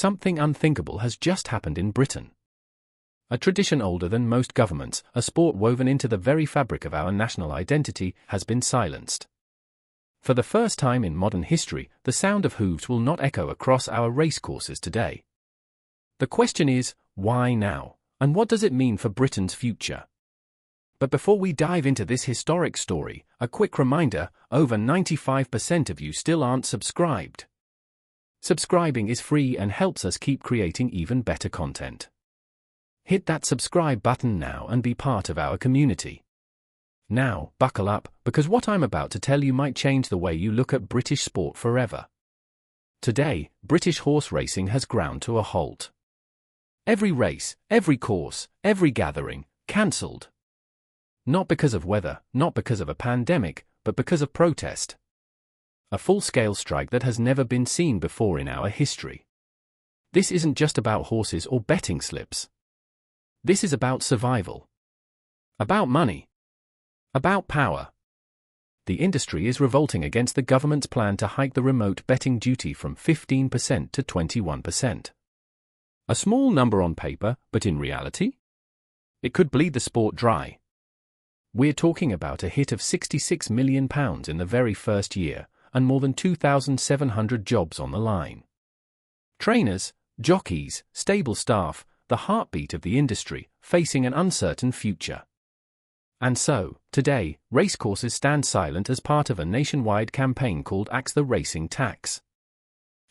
Something unthinkable has just happened in Britain. A tradition older than most governments, a sport woven into the very fabric of our national identity, has been silenced. For the first time in modern history, the sound of hooves will not echo across our racecourses today. The question is, why now, and what does it mean for Britain's future? But before we dive into this historic story, a quick reminder, over 95% of you still aren't subscribed. Subscribing is free and helps us keep creating even better content. Hit that subscribe button now and be part of our community. Now, buckle up, because what I'm about to tell you might change the way you look at British sport forever. Today, British horse racing has ground to a halt. Every race, every course, every gathering, cancelled. Not because of weather, not because of a pandemic, but because of protest. A full-scale strike that has never been seen before in our history. This isn't just about horses or betting slips. This is about survival. About money. About power. The industry is revolting against the government's plan to hike the remote betting duty from 15% to 21%. A small number on paper, but in reality? It could bleed the sport dry. We're talking about a hit of £66 million in the very first year, and more than 2,700 jobs on the line. Trainers, jockeys, stable staff, the heartbeat of the industry, facing an uncertain future. And so, today, racecourses stand silent as part of a nationwide campaign called Axe the Racing Tax.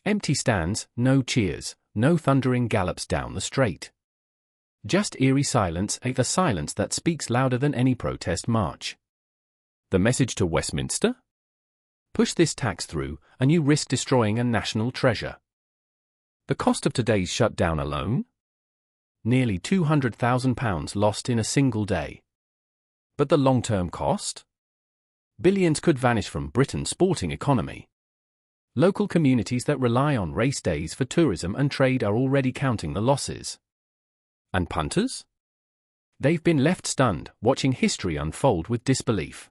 Empty stands, no cheers, no thundering gallops down the straight. Just eerie silence, the silence that speaks louder than any protest march. The message to Westminster? Push this tax through, and you risk destroying a national treasure. The cost of today's shutdown alone? Nearly £200,000 lost in a single day. But the long-term cost? Billions could vanish from Britain's sporting economy. Local communities that rely on race days for tourism and trade are already counting the losses. And punters? They've been left stunned, watching history unfold with disbelief.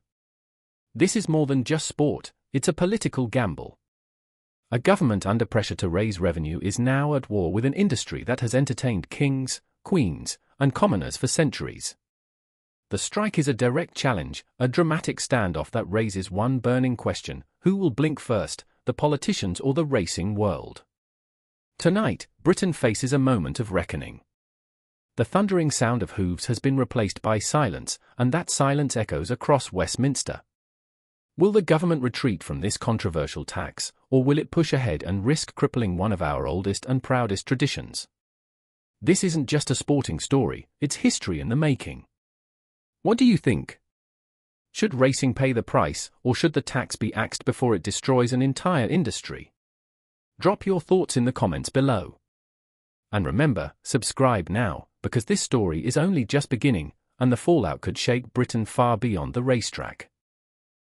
This is more than just sport, it's a political gamble. A government under pressure to raise revenue is now at war with an industry that has entertained kings, queens, and commoners for centuries. The strike is a direct challenge, a dramatic standoff that raises one burning question: who will blink first, the politicians or the racing world? Tonight, Britain faces a moment of reckoning. The thundering sound of hooves has been replaced by silence, and that silence echoes across Westminster. Will the government retreat from this controversial tax, or will it push ahead and risk crippling one of our oldest and proudest traditions? This isn't just a sporting story, it's history in the making. What do you think? Should racing pay the price, or should the tax be axed before it destroys an entire industry? Drop your thoughts in the comments below. And remember, subscribe now, because this story is only just beginning, and the fallout could shake Britain far beyond the racetrack.